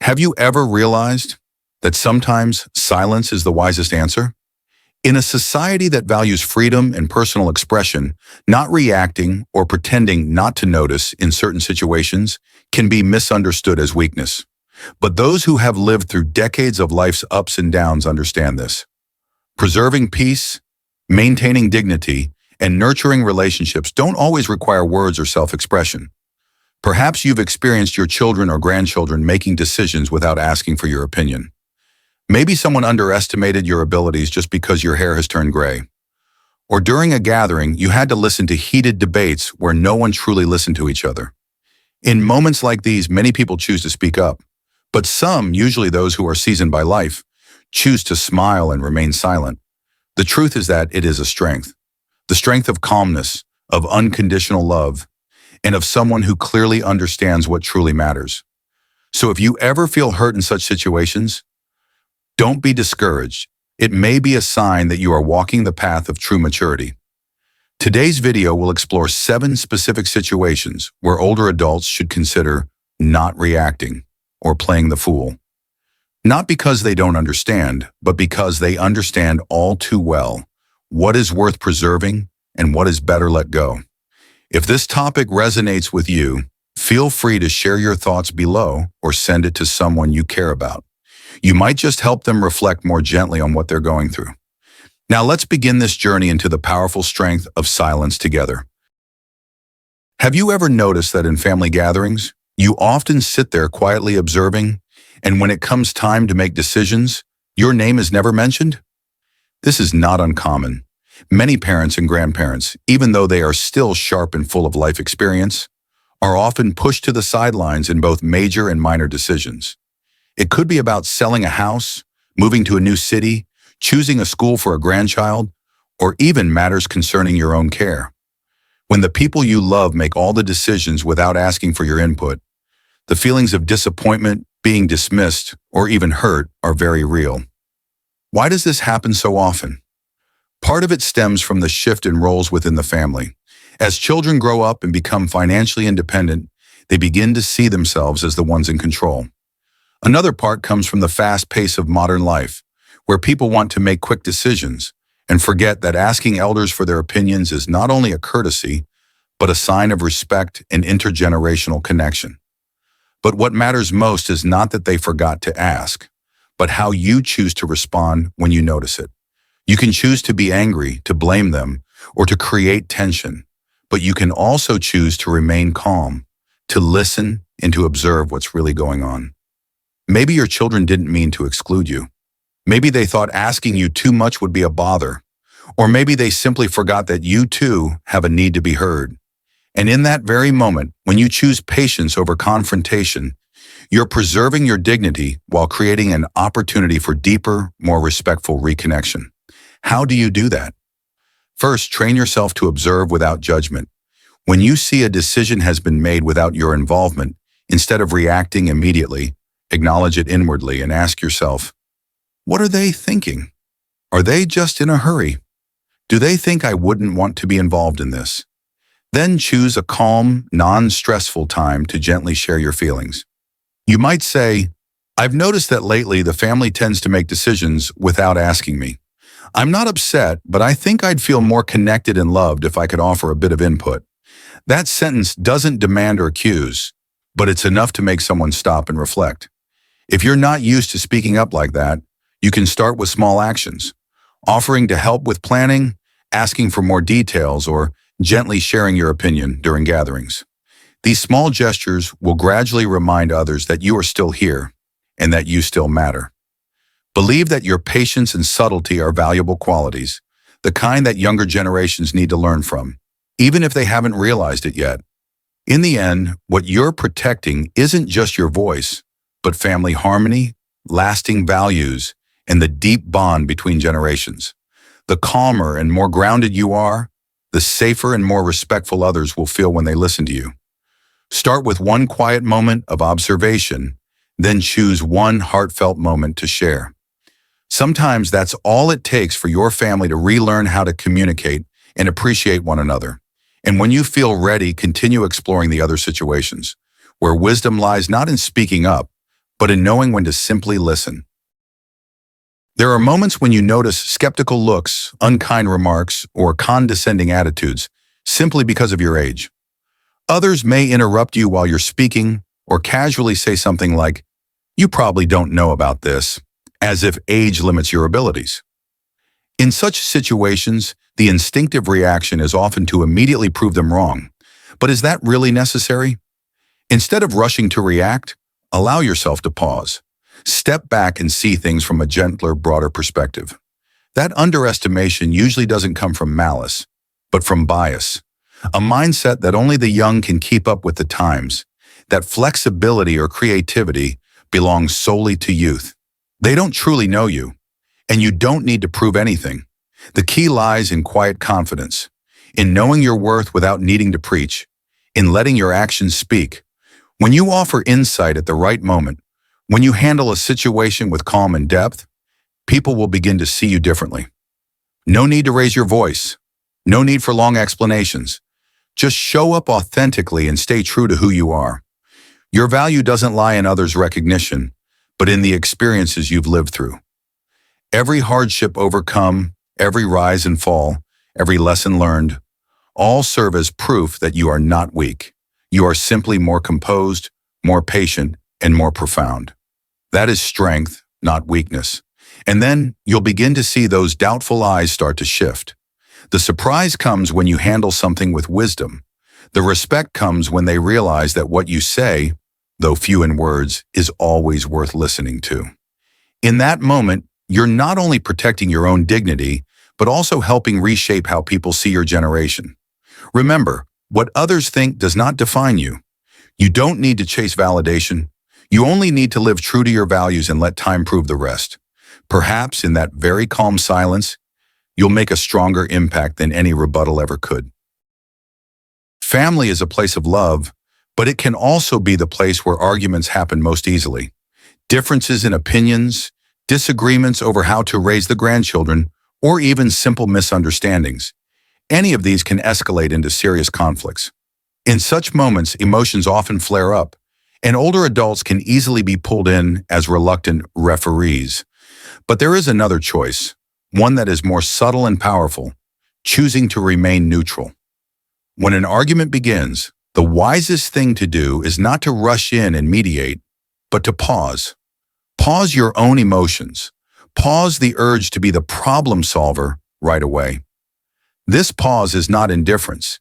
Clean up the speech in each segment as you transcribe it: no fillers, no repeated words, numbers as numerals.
Have you ever realized that sometimes silence is the wisest answer? In a society that values freedom and personal expression, not reacting or pretending not to notice in certain situations can be misunderstood as weakness. But those who have lived through decades of life's ups and downs understand this. Preserving peace, maintaining dignity, and nurturing relationships don't always require words or self-expression. Perhaps you've experienced your children or grandchildren making decisions without asking for your opinion. Maybe someone underestimated your abilities just because your hair has turned gray. Or during a gathering, you had to listen to heated debates where no one truly listened to each other. In moments like these, many people choose to speak up. But some, usually those who are seasoned by life, choose to smile and remain silent. The truth is that it is a strength. The strength of calmness, of unconditional love, and of someone who clearly understands what truly matters. So if you ever feel hurt in such situations, don't be discouraged. It may be a sign that you are walking the path of true maturity. Today's video will explore 7 specific situations where older adults should consider not reacting or playing the fool. Not because they don't understand, but because they understand all too well what is worth preserving and what is better let go. If this topic resonates with you, feel free to share your thoughts below or send it to someone you care about. You might just help them reflect more gently on what they're going through. Now let's begin this journey into the powerful strength of silence together. Have you ever noticed that in family gatherings, you often sit there quietly observing, and when it comes time to make decisions, your name is never mentioned? This is not uncommon. Many parents and grandparents, even though they are still sharp and full of life experience, are often pushed to the sidelines in both major and minor decisions. It could be about selling a house, moving to a new city, choosing a school for a grandchild, or even matters concerning your own care. When the people you love make all the decisions without asking for your input, the feelings of disappointment, being dismissed, or even hurt are very real. Why does this happen so often? Part of it stems from the shift in roles within the family. As children grow up and become financially independent, they begin to see themselves as the ones in control. Another part comes from the fast pace of modern life, where people want to make quick decisions and forget that asking elders for their opinions is not only a courtesy, but a sign of respect and intergenerational connection. But what matters most is not that they forgot to ask, but how you choose to respond when you notice it. You can choose to be angry, to blame them, or to create tension, but you can also choose to remain calm, to listen, and to observe what's really going on. Maybe your children didn't mean to exclude you. Maybe they thought asking you too much would be a bother. Or maybe they simply forgot that you too have a need to be heard. And in that very moment, when you choose patience over confrontation, you're preserving your dignity while creating an opportunity for deeper, more respectful reconnection. How do you do that? First, train yourself to observe without judgment. When you see a decision has been made without your involvement, instead of reacting immediately, acknowledge it inwardly and ask yourself, what are they thinking? Are they just in a hurry? Do they think I wouldn't want to be involved in this? Then choose a calm, non-stressful time to gently share your feelings. You might say, I've noticed that lately the family tends to make decisions without asking me. I'm not upset, but I think I'd feel more connected and loved if I could offer a bit of input. That sentence doesn't demand or accuse, but it's enough to make someone stop and reflect. If you're not used to speaking up like that, you can start with small actions, offering to help with planning, asking for more details, or gently sharing your opinion during gatherings. These small gestures will gradually remind others that you are still here and that you still matter. Believe that your patience and subtlety are valuable qualities, the kind that younger generations need to learn from, even if they haven't realized it yet. In the end, what you're protecting isn't just your voice, but family harmony, lasting values, and the deep bond between generations. The calmer and more grounded you are, the safer and more respectful others will feel when they listen to you. Start with one quiet moment of observation, then choose one heartfelt moment to share. Sometimes that's all it takes for your family to relearn how to communicate and appreciate one another. And when you feel ready, continue exploring the other situations, where wisdom lies not in speaking up, but in knowing when to simply listen. There are moments when you notice skeptical looks, unkind remarks, or condescending attitudes simply because of your age. Others may interrupt you while you're speaking or casually say something like, "You probably don't know about this," as if age limits your abilities. In such situations, the instinctive reaction is often to immediately prove them wrong. But is that really necessary? Instead of rushing to react, allow yourself to pause. Step back and see things from a gentler, broader perspective. That underestimation usually doesn't come from malice, but from bias. A mindset that only the young can keep up with the times. That flexibility or creativity belongs solely to youth. They don't truly know you, and you don't need to prove anything. The key lies in quiet confidence, in knowing your worth without needing to preach, in letting your actions speak. When you offer insight at the right moment, when you handle a situation with calm and depth, people will begin to see you differently. No need to raise your voice. No need for long explanations. Just show up authentically and stay true to who you are. Your value doesn't lie in others' recognition, but in the experiences you've lived through. Every hardship overcome, every rise and fall, every lesson learned, all serve as proof that you are not weak. You are simply more composed, more patient, and more profound. That is strength, not weakness. And then you'll begin to see those doubtful eyes start to shift. The surprise comes when you handle something with wisdom. The respect comes when they realize that what you say, though few in words, is always worth listening to. In that moment, you're not only protecting your own dignity, but also helping reshape how people see your generation. Remember, what others think does not define you. You don't need to chase validation. You only need to live true to your values and let time prove the rest. Perhaps in that very calm silence, you'll make a stronger impact than any rebuttal ever could. Family is a place of love, but it can also be the place where arguments happen most easily. Differences in opinions, disagreements over how to raise the grandchildren, or even simple misunderstandings. Any of these can escalate into serious conflicts. In such moments, emotions often flare up, and older adults can easily be pulled in as reluctant referees. But there is another choice, one that is more subtle and powerful, choosing to remain neutral. When an argument begins, the wisest thing to do is not to rush in and mediate, but to pause. Pause your own emotions. Pause the urge to be the problem solver right away. This pause is not indifference.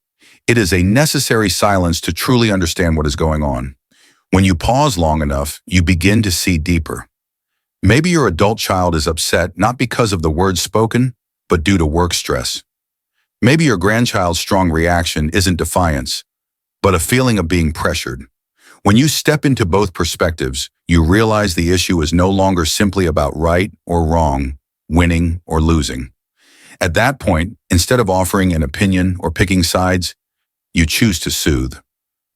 It is a necessary silence to truly understand what is going on. When you pause long enough, you begin to see deeper. Maybe your adult child is upset not because of the words spoken, but due to work stress. Maybe your grandchild's strong reaction isn't defiance, but a feeling of being pressured. When you step into both perspectives, you realize the issue is no longer simply about right or wrong, winning or losing. At that point, instead of offering an opinion or picking sides, you choose to soothe.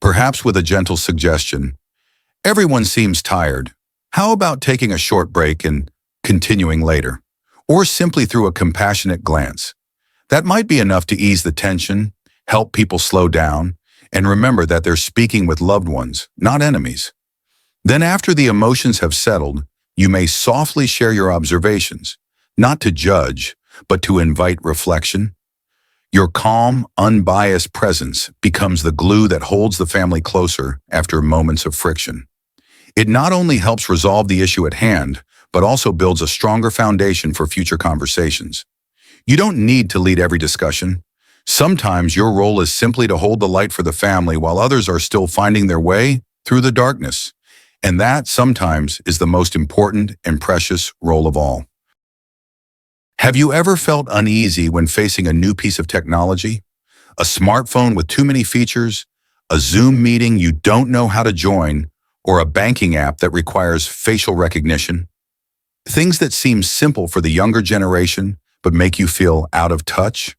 Perhaps with a gentle suggestion, "Everyone seems tired. How about taking a short break and continuing later?" Or simply through a compassionate glance. That might be enough to ease the tension, help people slow down, and remember that they're speaking with loved ones, not enemies. Then after the emotions have settled, you may softly share your observations, not to judge, but to invite reflection. Your calm, unbiased presence becomes the glue that holds the family closer after moments of friction. It not only helps resolve the issue at hand, but also builds a stronger foundation for future conversations. You don't need to lead every discussion. Sometimes your role is simply to hold the light for the family while others are still finding their way through the darkness. And that sometimes is the most important and precious role of all. Have you ever felt uneasy when facing a new piece of technology? A smartphone with too many features, a Zoom meeting you don't know how to join, or a banking app that requires facial recognition? Things that seem simple for the younger generation, but make you feel out of touch?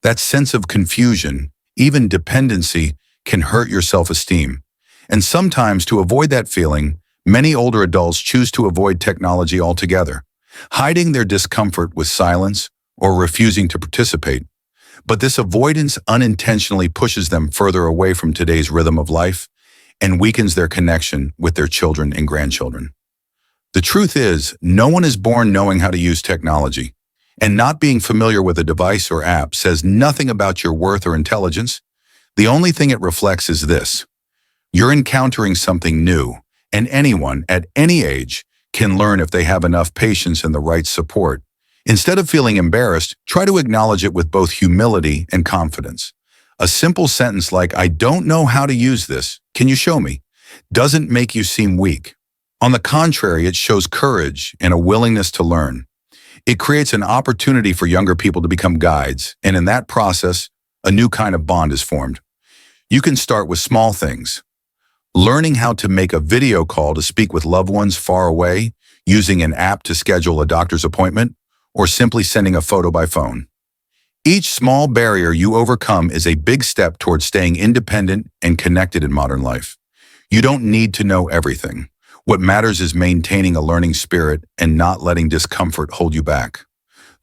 That sense of confusion, even dependency, can hurt your self-esteem. And sometimes, to avoid that feeling, many older adults choose to avoid technology altogether, hiding their discomfort with silence or refusing to participate. But this avoidance unintentionally pushes them further away from today's rhythm of life and weakens their connection with their children and grandchildren. The truth is, no one is born knowing how to use technology, and not being familiar with a device or app says nothing about your worth or intelligence. The only thing it reflects is this: you're encountering something new, and anyone at any age can learn if they have enough patience and the right support. Instead of feeling embarrassed, try to acknowledge it with both humility and confidence. A simple sentence like, "I don't know how to use this, can you show me?" doesn't make you seem weak. On the contrary, it shows courage and a willingness to learn. It creates an opportunity for younger people to become guides, and in that process, a new kind of bond is formed. You can start with small things. Learning how to make a video call to speak with loved ones far away, using an app to schedule a doctor's appointment, or simply sending a photo by phone. Each small barrier you overcome is a big step towards staying independent and connected in modern life. You don't need to know everything. What matters is maintaining a learning spirit and not letting discomfort hold you back.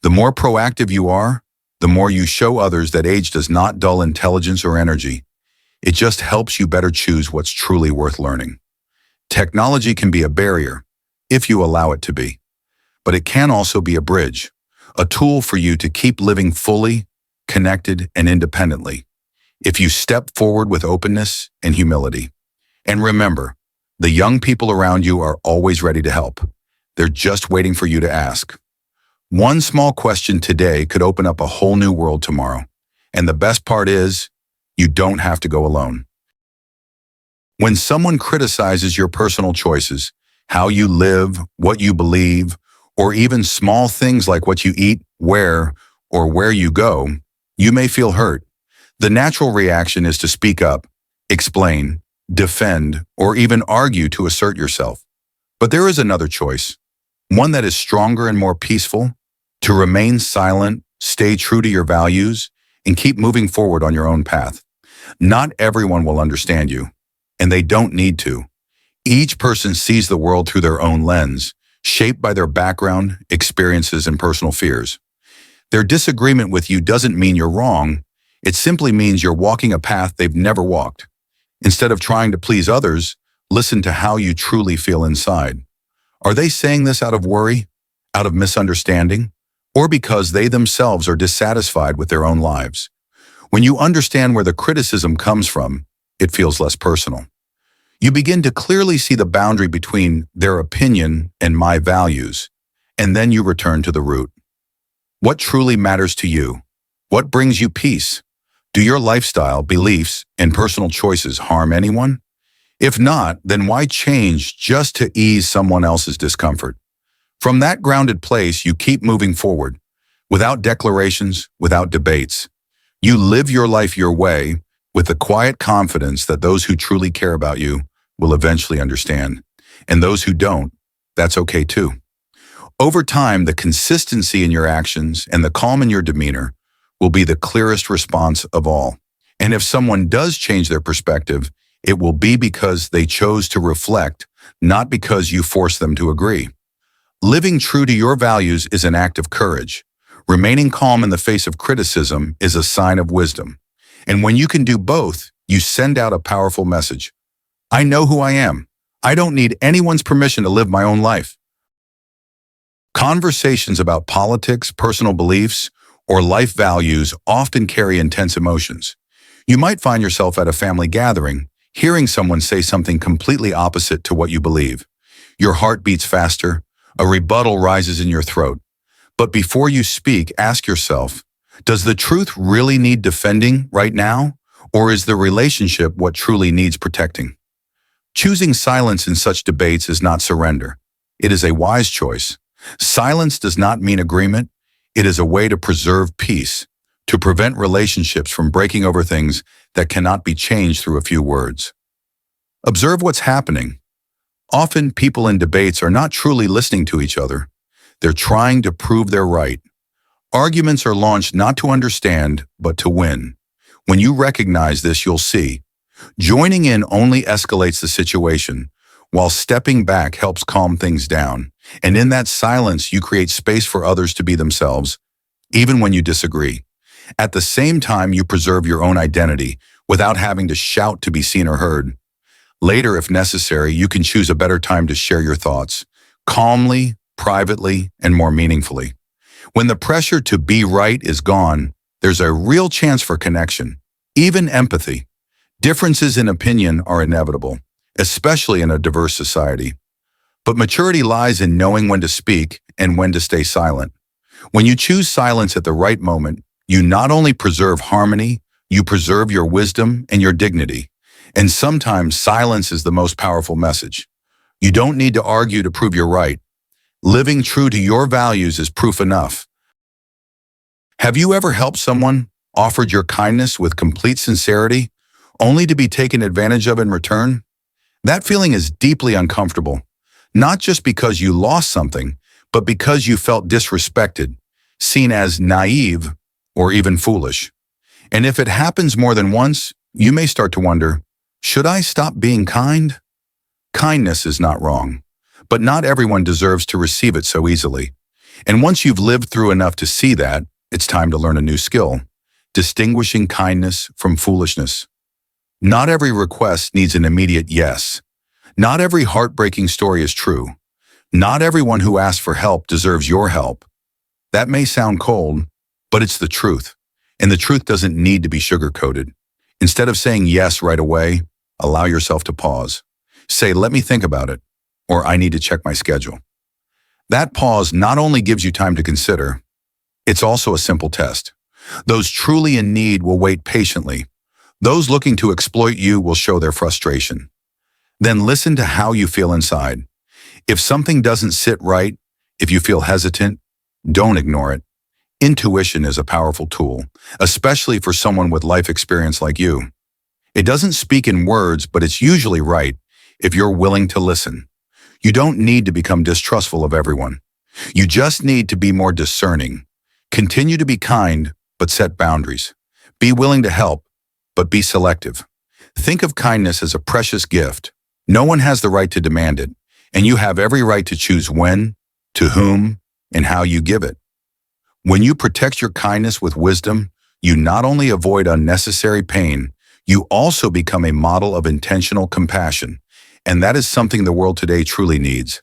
The more proactive you are, the more you show others that age does not dull intelligence or energy. It just helps you better choose what's truly worth learning. Technology can be a barrier, if you allow it to be, but it can also be a bridge, a tool for you to keep living fully, connected, and independently, if you step forward with openness and humility. And remember, the young people around you are always ready to help. They're just waiting for you to ask. One small question today could open up a whole new world tomorrow. And the best part is, you don't have to go alone. When someone criticizes your personal choices, how you live, what you believe, or even small things like what you eat, where, or where you go, you may feel hurt. The natural reaction is to speak up, explain, defend, or even argue to assert yourself. But there is another choice, one that is stronger and more peaceful: to remain silent, stay true to your values, and keep moving forward on your own path. Not everyone will understand you, and they don't need to. Each person sees the world through their own lens, shaped by their background, experiences, and personal fears. Their disagreement with you doesn't mean you're wrong. It simply means you're walking a path they've never walked. Instead of trying to please others, listen to how you truly feel inside. Are they saying this out of worry, out of misunderstanding, or because they themselves are dissatisfied with their own lives? When you understand where the criticism comes from, it feels less personal. You begin to clearly see the boundary between their opinion and my values, and then you return to the root. What truly matters to you? What brings you peace? Do your lifestyle, beliefs, and personal choices harm anyone? If not, then why change just to ease someone else's discomfort? From that grounded place, you keep moving forward, without declarations, without debates. You live your life your way, with the quiet confidence that those who truly care about you will eventually understand. And those who don't, that's okay too. Over time, the consistency in your actions and the calm in your demeanor will be the clearest response of all. And if someone does change their perspective, it will be because they chose to reflect, not because you forced them to agree. Living true to your values is an act of courage. Remaining calm in the face of criticism is a sign of wisdom. And when you can do both, you send out a powerful message. I know who I am. I don't need anyone's permission to live my own life. Conversations about politics, personal beliefs, or life values often carry intense emotions. You might find yourself at a family gathering, hearing someone say something completely opposite to what you believe. Your heart beats faster, a rebuttal rises in your throat. But before you speak, ask yourself, does the truth really need defending right now, or is the relationship what truly needs protecting? Choosing silence in such debates is not surrender. It is a wise choice. Silence does not mean agreement. It is a way to preserve peace, to prevent relationships from breaking over things that cannot be changed through a few words. Observe what's happening. Often, people in debates are not truly listening to each other. They're trying to prove they're right. Arguments are launched not to understand, but to win. When you recognize this, you'll see. Joining in only escalates the situation, while stepping back helps calm things down. And in that silence, you create space for others to be themselves, even when you disagree. At the same time, you preserve your own identity without having to shout to be seen or heard. Later, if necessary, you can choose a better time to share your thoughts, calmly, privately, and more meaningfully. When the pressure to be right is gone, there's a real chance for connection, even empathy. Differences in opinion are inevitable, especially in a diverse society. But maturity lies in knowing when to speak and when to stay silent. When you choose silence at the right moment, you not only preserve harmony, you preserve your wisdom and your dignity. And sometimes silence is the most powerful message. You don't need to argue to prove you're right. Living true to your values is proof enough. Have you ever helped someone, offered your kindness with complete sincerity, only to be taken advantage of in return? That feeling is deeply uncomfortable, not just because you lost something, but because you felt disrespected, seen as naive, or even foolish. And if it happens more than once, you may start to wonder, should I stop being kind? Kindness is not wrong, but not everyone deserves to receive it so easily. And once you've lived through enough to see that, it's time to learn a new skill, distinguishing kindness from foolishness. Not every request needs an immediate yes. Not every heartbreaking story is true. Not everyone who asks for help deserves your help. That may sound cold, but it's the truth. And the truth doesn't need to be sugar-coated. Instead of saying yes right away, allow yourself to pause. Say, let me think about it, or I need to check my schedule. That pause not only gives you time to consider, it's also a simple test. Those truly in need will wait patiently. Those looking to exploit you will show their frustration. Then listen to how you feel inside. If something doesn't sit right, if you feel hesitant, don't ignore it. Intuition is a powerful tool, especially for someone with life experience like you. It doesn't speak in words, but it's usually right if you're willing to listen. You don't need to become distrustful of everyone. You just need to be more discerning. Continue to be kind, but set boundaries. Be willing to help, but be selective. Think of kindness as a precious gift. No one has the right to demand it, and you have every right to choose when, to whom, and how you give it. When you protect your kindness with wisdom, you not only avoid unnecessary pain, you also become a model of intentional compassion, and that is something the world today truly needs.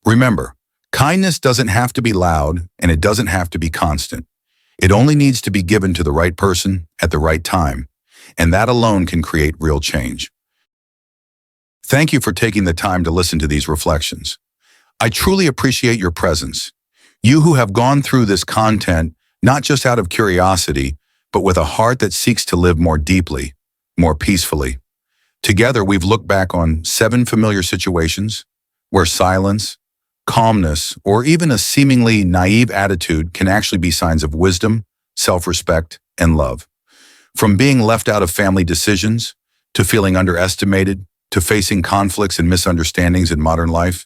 Remember, kindness doesn't have to be loud, and it doesn't have to be constant. It only needs to be given to the right person at the right time, and that alone can create real change. Thank you for taking the time to listen to these reflections. I truly appreciate your presence. You who have gone through this content, not just out of curiosity, but with a heart that seeks to live more deeply, more peacefully. Together, we've looked back on 7 familiar situations where silence, calmness, or even a seemingly naive attitude can actually be signs of wisdom, self-respect, and love. From being left out of family decisions, to feeling underestimated, to facing conflicts and misunderstandings in modern life,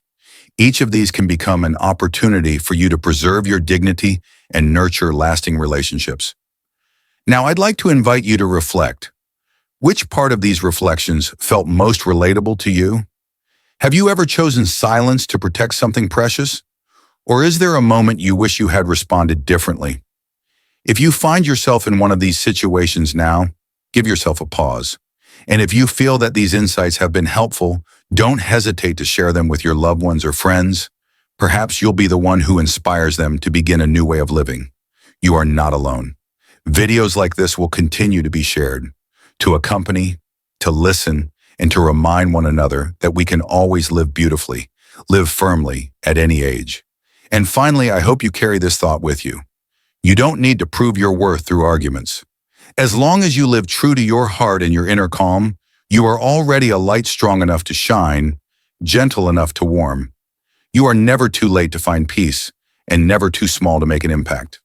each of these can become an opportunity for you to preserve your dignity and nurture lasting relationships. Now, I'd like to invite you to reflect. Which part of these reflections felt most relatable to you? Have you ever chosen silence to protect something precious? Or is there a moment you wish you had responded differently? If you find yourself in one of these situations now, give yourself a pause. And if you feel that these insights have been helpful, don't hesitate to share them with your loved ones or friends. Perhaps you'll be the one who inspires them to begin a new way of living. You are not alone. Videos like this will continue to be shared, to accompany, to listen, and to remind one another that we can always live beautifully, live firmly at any age. And finally, I hope you carry this thought with you. You don't need to prove your worth through arguments. As long as you live true to your heart and your inner calm, you are already a light strong enough to shine, gentle enough to warm. You are never too late to find peace, and never too small to make an impact.